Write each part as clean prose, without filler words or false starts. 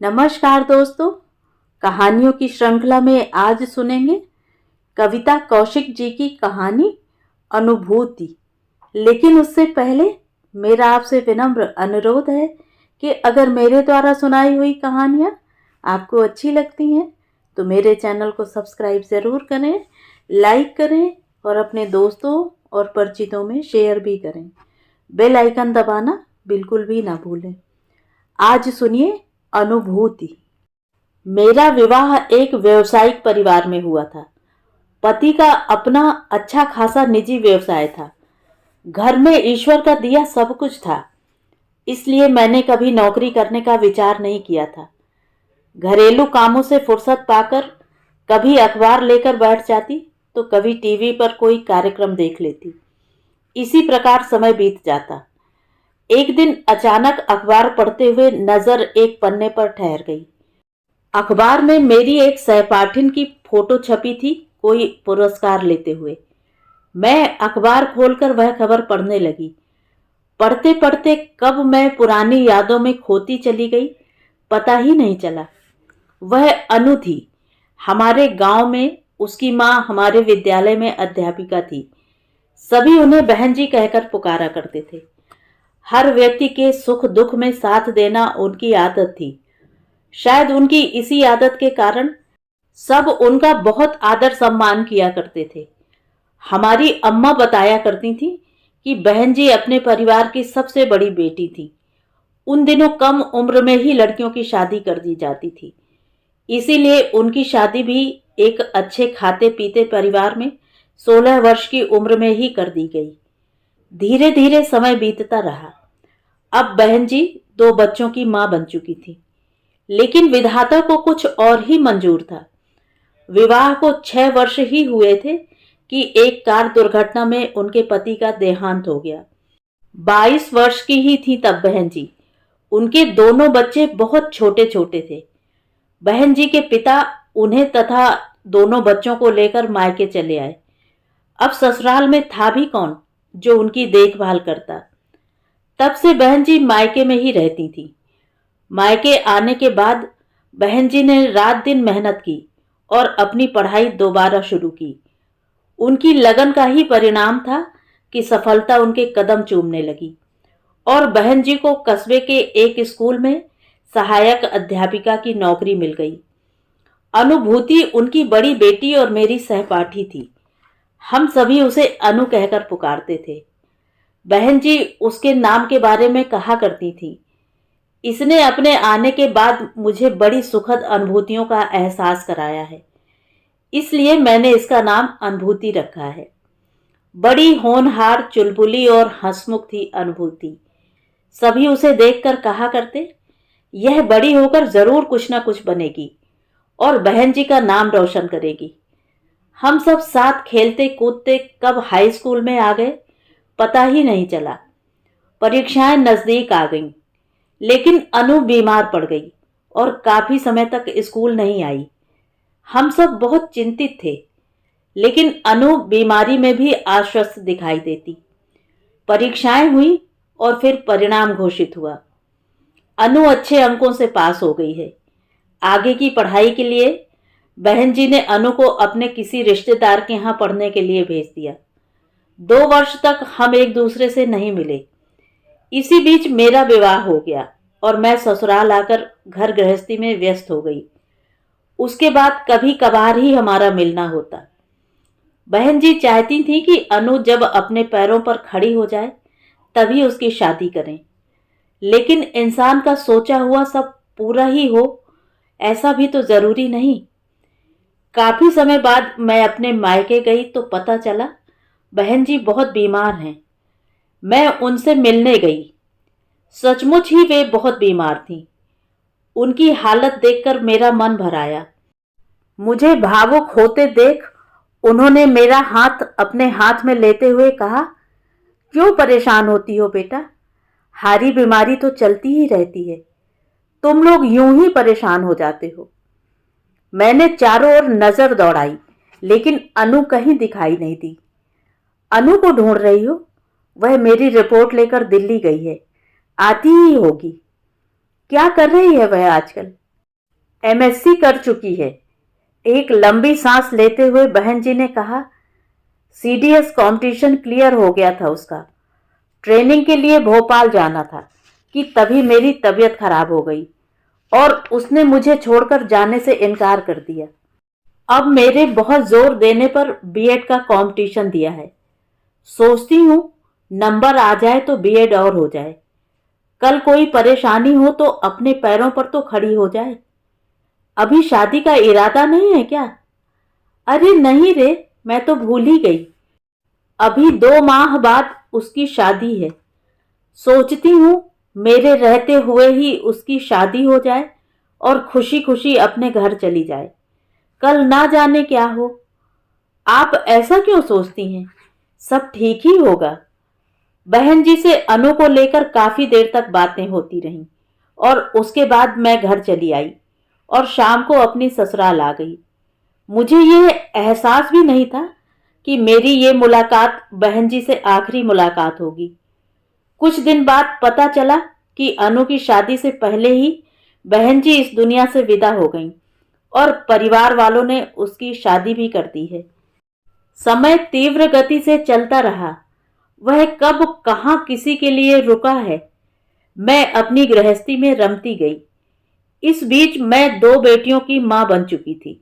नमस्कार दोस्तों, कहानियों की श्रृंखला में आज सुनेंगे कविता कौशिक जी की कहानी अनुभूति। लेकिन उससे पहले मेरा आपसे विनम्र अनुरोध है कि अगर मेरे द्वारा सुनाई हुई कहानियाँ आपको अच्छी लगती हैं तो मेरे चैनल को सब्सक्राइब ज़रूर करें, लाइक करें और अपने दोस्तों और परिचितों में शेयर भी करें। बेल आइकन दबाना बिल्कुल भी ना भूलें। आज सुनिए अनुभूति। मेरा विवाह एक व्यावसायिक परिवार में हुआ था। पति का अपना अच्छा खासा निजी व्यवसाय था। घर में ईश्वर का दिया सब कुछ था, इसलिए मैंने कभी नौकरी करने का विचार नहीं किया था। घरेलू कामों से फुर्सत पाकर कभी अखबार लेकर बैठ जाती तो कभी टीवी पर कोई कार्यक्रम देख लेती। इसी प्रकार समय बीत जाता। एक दिन अचानक अखबार पढ़ते हुए नजर एक पन्ने पर ठहर गई। अखबार में मेरी एक सहपाठिन की फोटो छपी थी, कोई पुरस्कार लेते हुए। मैं अखबार खोलकर वह खबर पढ़ने लगी। पढ़ते पढ़ते कब मैं पुरानी यादों में खोती चली गई, पता ही नहीं चला। वह अनु थी। हमारे गांव में उसकी माँ हमारे विद्यालय में अध्यापिका थी। सभी उन्हें बहन जी कहकर पुकारा करते थे। हर व्यक्ति के सुख दुख में साथ देना उनकी आदत थी। शायद उनकी इसी आदत के कारण सब उनका बहुत आदर सम्मान किया करते थे। हमारी अम्मा बताया करती थी कि बहन जी अपने परिवार की सबसे बड़ी बेटी थी। उन दिनों कम उम्र में ही लड़कियों की शादी कर दी जाती थी, इसीलिए उनकी शादी भी एक अच्छे खाते पीते परिवार में 16 वर्ष की उम्र में ही कर दी गई। धीरे धीरे समय बीतता रहा। अब बहन जी 2 बच्चों की मां बन चुकी थी, लेकिन विधाता को कुछ और ही मंजूर था। विवाह को 6 वर्ष ही हुए थे कि एक कार दुर्घटना में उनके पति का देहांत हो गया। 22 वर्ष की ही थी तब बहन जी। उनके दोनों बच्चे बहुत छोटे छोटे थे। बहन जी के पिता उन्हें तथा दोनों बच्चों को लेकर मायके चले आए। अब ससुराल में था भी कौन जो उनकी देखभाल करता। तब से बहन जी मायके में ही रहती थी। मायके आने के बाद बहन जी ने रात दिन मेहनत की और अपनी पढ़ाई दोबारा शुरू की। उनकी लगन का ही परिणाम था कि सफलता उनके कदम चूमने लगी और बहन जी को कस्बे के एक स्कूल में सहायक अध्यापिका की नौकरी मिल गई। अनुभूति उनकी बड़ी बेटी और मेरी सहपाठी थी। हम सभी उसे अनु कहकर पुकारते थे। बहन जी उसके नाम के बारे में कहा करती थी। इसने अपने आने के बाद मुझे बड़ी सुखद अनुभूतियों का एहसास कराया है, इसलिए मैंने इसका नाम अनुभूति रखा है। बड़ी होनहार, चुलबुली और हंसमुख थी अनुभूति। सभी उसे देखकर कहा करते, यह बड़ी होकर जरूर कुछ न कुछ बनेगी और बहन जी का नाम रोशन करेगी। हम सब साथ खेलते कूदते कब हाई स्कूल में आ गए पता ही नहीं चला। परीक्षाएं नजदीक आ गईं, लेकिन अनु बीमार पड़ गई और काफी समय तक स्कूल नहीं आई। हम सब बहुत चिंतित थे, लेकिन अनु बीमारी में भी आश्वस्त दिखाई देती। परीक्षाएं हुई और फिर परिणाम घोषित हुआ। अनु अच्छे अंकों से पास हो गई है। आगे की पढ़ाई के लिए बहन जी ने अनु को अपने किसी रिश्तेदार के यहाँ पढ़ने के लिए भेज दिया। 2 वर्ष तक हम एक दूसरे से नहीं मिले। इसी बीच मेरा विवाह हो गया और मैं ससुराल आकर घर गृहस्थी में व्यस्त हो गई। उसके बाद कभी कभार ही हमारा मिलना होता। बहन जी चाहती थी कि अनु जब अपने पैरों पर खड़ी हो जाए तभी उसकी शादी करें, लेकिन इंसान का सोचा हुआ सब पूरा ही हो ऐसा भी तो जरूरी नहीं। काफी समय बाद मैं अपने मायके गई तो पता चला बहन जी बहुत बीमार हैं। मैं उनसे मिलने गई। सचमुच ही वे बहुत बीमार थीं। उनकी हालत देखकर मेरा मन भर आया। मुझे भावुक होते देख उन्होंने मेरा हाथ अपने हाथ में लेते हुए कहा, क्यों परेशान होती हो बेटा? हारी बीमारी तो चलती ही रहती है, तुम लोग यूं ही परेशान हो जाते हो। मैंने चारों ओर नजर दौड़ाई, लेकिन अनु कहीं दिखाई नहीं दी। अनु को ढूंढ रही हो? वह मेरी रिपोर्ट लेकर दिल्ली गई है, आती ही होगी। क्या कर रही है वह आजकल? एमएससी कर चुकी है। एक लंबी सांस लेते हुए बहन जी ने कहा, सीडीएस कंपटीशन क्लियर हो गया था उसका। ट्रेनिंग के लिए भोपाल जाना था कि तभी मेरी तबीयत खराब हो गई और उसने मुझे छोड़कर जाने से इनकार कर दिया। अब मेरे बहुत जोर देने पर बीएड का कंपटीशन दिया है। सोचती हूँ नंबर आ जाए तो बीएड और हो जाए। कल कोई परेशानी हो तो अपने पैरों पर तो खड़ी हो जाए। अभी शादी का इरादा नहीं है क्या? अरे नहीं रे, मैं तो भूल ही गई। अभी 2 माह बाद उसकी शादी है। सोचती हूँ मेरे रहते हुए ही उसकी शादी हो जाए और खुशी खुशी अपने घर चली जाए। कल ना जाने क्या हो। आप ऐसा क्यों सोचती हैं? सब ठीक ही होगा। बहन जी से अनु को लेकर काफी देर तक बातें होती रहीं और उसके बाद मैं घर चली आई और शाम को अपनी ससुराल आ गई। मुझे ये एहसास भी नहीं था कि मेरी ये मुलाकात बहन जी से आखिरी मुलाकात होगी। कुछ दिन बाद पता चला कि अनु की शादी से पहले ही बहन जी इस दुनिया से विदा हो गईं और परिवार वालों ने उसकी शादी भी कर दी है। समय तीव्र गति से चलता रहा। वह कब कहां किसी के लिए रुका है। मैं अपनी गृहस्थी में रमती गई। इस बीच मैं 2 बेटियों की मां बन चुकी थी,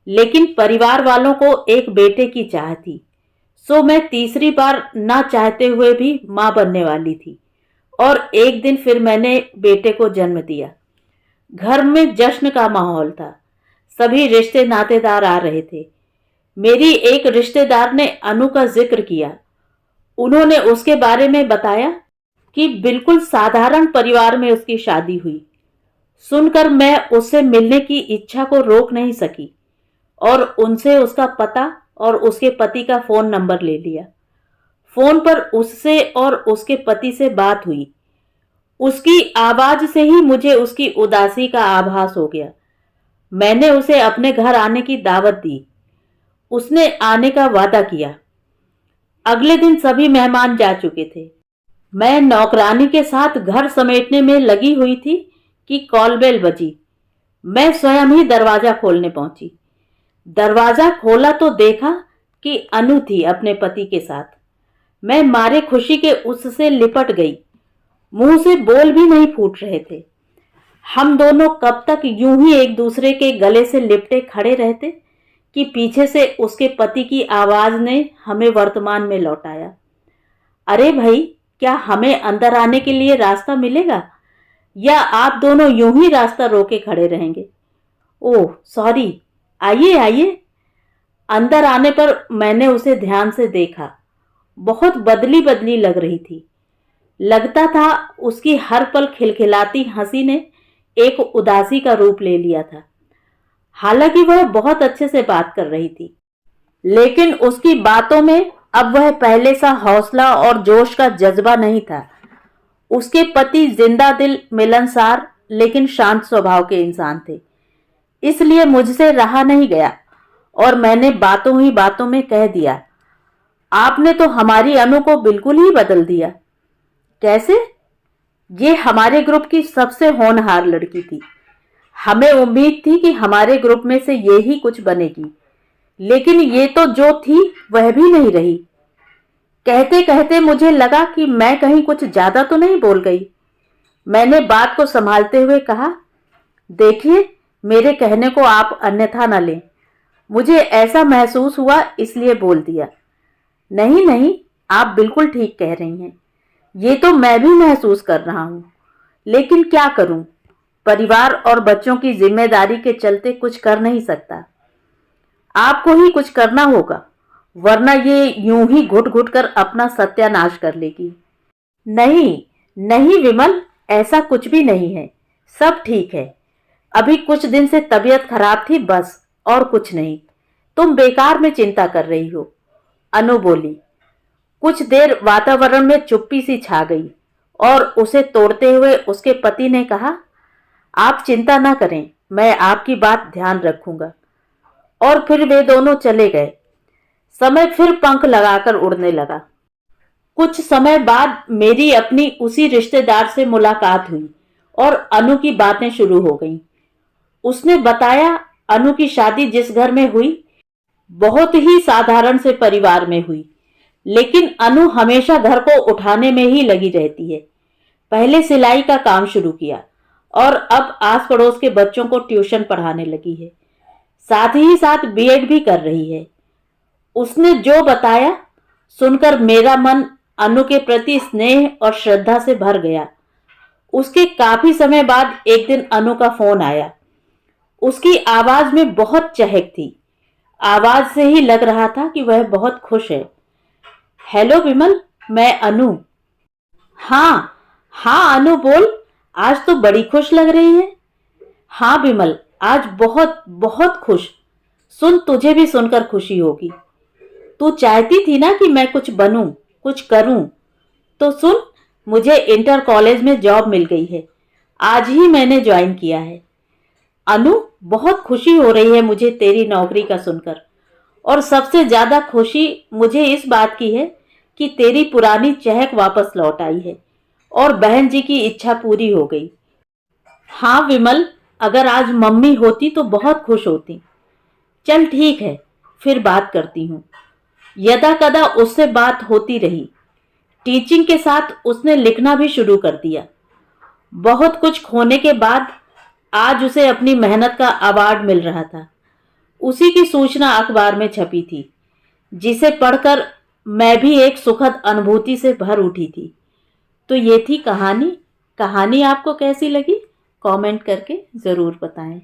लेकिन परिवार वालों को एक बेटे की चाह थी, सो मैं तीसरी बार ना चाहते हुए भी मां बनने वाली थी और एक दिन फिर मैंने बेटे को जन्म दिया। घर में जश्न का माहौल था। सभी रिश्ते नातेदार आ रहे थे। मेरी एक रिश्तेदार ने अनु का जिक्र किया। उन्होंने उसके बारे में बताया कि बिल्कुल साधारण परिवार में उसकी शादी हुई। सुनकर मैं उससे मिलने की इच्छा को रोक नहीं सकी और उनसे उसका पता और उसके पति का फोन नंबर ले लिया। फोन पर उससे और उसके पति से बात हुई। उसकी आवाज से ही मुझे उसकी उदासी का आभास हो गया। मैंने उसे अपने घर आने की दावत दी। उसने आने का वादा किया। अगले दिन सभी मेहमान जा चुके थे। मैं नौकरानी के साथ घर समेटने में लगी हुई थी कि कॉल बेल बजी। मैं स्वयं ही दरवाजा खोलने पहुंची। दरवाजा खोला तो देखा कि अनु थी अपने पति के साथ। मैं मारे खुशी के उससे लिपट गई। मुंह से बोल भी नहीं फूट रहे थे। हम दोनों कब तक यूं ही एक दूसरे के गले से लिपटे खड़े रहते कि पीछे से उसके पति की आवाज ने हमें वर्तमान में लौटाया। अरे भाई, क्या हमें अंदर आने के लिए रास्ता मिलेगा या आप दोनों यूं ही रास्ता रोके खड़े रहेंगे? ओह सॉरी, आइए आइए। अंदर आने पर मैंने उसे ध्यान से देखा। बहुत बदली बदली लग रही थी। लगता था उसकी हर पल खिलखिलाती हंसी ने एक उदासी का रूप ले लिया था। हालांकि वह बहुत अच्छे से बात कर रही थी, लेकिन उसकी बातों में अब वह पहले सा हौसला और जोश का जज्बा नहीं था। उसके पति जिंदा दिल, मिलनसार लेकिन शांत स्वभाव के इंसान थे। इसलिए मुझसे रहा नहीं गया और मैंने बातों ही बातों में कह दिया, आपने तो हमारी अनु को बिल्कुल ही बदल दिया। कैसे? ये हमारे ग्रुप की सबसे होनहार लड़की थी। हमें उम्मीद थी कि हमारे ग्रुप में से ये ही कुछ बनेगी, लेकिन ये तो जो थी वह भी नहीं रही। कहते कहते मुझे लगा कि मैं कहीं कुछ ज्यादा तो नहीं बोल गई। मैंने बात को संभालते हुए कहा, देखिए, मेरे कहने को आप अन्यथा न लें। मुझे ऐसा महसूस हुआ इसलिए बोल दिया। नहीं नहीं, आप बिल्कुल ठीक कह रही हैं। ये तो मैं भी महसूस कर रहा हूं, लेकिन क्या करूं? परिवार और बच्चों की जिम्मेदारी के चलते कुछ कर नहीं सकता। आपको ही कुछ करना होगा, वरना ये यूं ही घुट घुट कर अपना सत्यानाश कर लेगी। नहीं नहीं विमल, ऐसा कुछ भी नहीं है। सब ठीक है। अभी कुछ दिन से तबीयत खराब थी बस, और कुछ नहीं। तुम बेकार में चिंता कर रही हो, अनु बोली। कुछ देर वातावरण में चुप्पी सी छा गई और उसे तोड़ते हुए उसके पति ने कहा, आप चिंता ना करें, मैं आपकी बात ध्यान रखूंगा। और फिर वे दोनों चले गए। समय फिर पंख लगाकर उड़ने लगा। कुछ समय बाद मेरी अपनी उसी रिश्तेदार से मुलाकात हुई और अनु की बातें शुरू हो गईं। उसने बताया अनु की शादी जिस घर में हुई बहुत ही साधारण से परिवार में हुई, लेकिन अनु हमेशा घर को उठाने में ही लगी रहती है। पहले सिलाई का काम शुरू किया और अब आस पड़ोस के बच्चों को ट्यूशन पढ़ाने लगी है। साथ ही साथ बीएड भी कर रही है। उसने जो बताया सुनकर मेरा मन अनु के प्रति स्नेह और श्रद्धा से भर गया। उसके काफी समय बाद एक दिन अनु का फोन आया। उसकी आवाज में बहुत चहक थी। आवाज से ही लग रहा था कि वह बहुत खुश है। हेलो विमल, मैं अनु। हाँ हाँ अनु बोल, आज तो बड़ी खुश लग रही है। हाँ विमल, आज बहुत बहुत खुश। सुन, तुझे भी सुनकर खुशी होगी। तू चाहती थी ना कि मैं कुछ बनूं, कुछ करूं। तो सुन, मुझे इंटर कॉलेज में जॉब मिल गई है। आज ही मैंने ज्वाइन किया है। अनु, बहुत खुशी हो रही है मुझे तेरी नौकरी का सुनकर, और सबसे ज्यादा खुशी मुझे इस बात की है कि तेरी पुरानी चहक वापस लौट आई है और बहन जी की इच्छा पूरी हो गई। हाँ विमल, अगर आज मम्मी होती तो बहुत खुश होती। चल ठीक है, फिर बात करती हूँ। यदा कदा उससे बात होती रही। टीचिंग के साथ उसने लिखना भी शुरू कर दिया। बहुत कुछ खोने के बाद आज उसे अपनी मेहनत का अवार्ड मिल रहा था। उसी की सूचना अखबार में छपी थी, जिसे पढ़कर मैं भी एक सुखद अनुभूति से भर उठी थी। तो ये थी कहानी। कहानी आपको कैसी लगी कमेंट करके ज़रूर बताएं।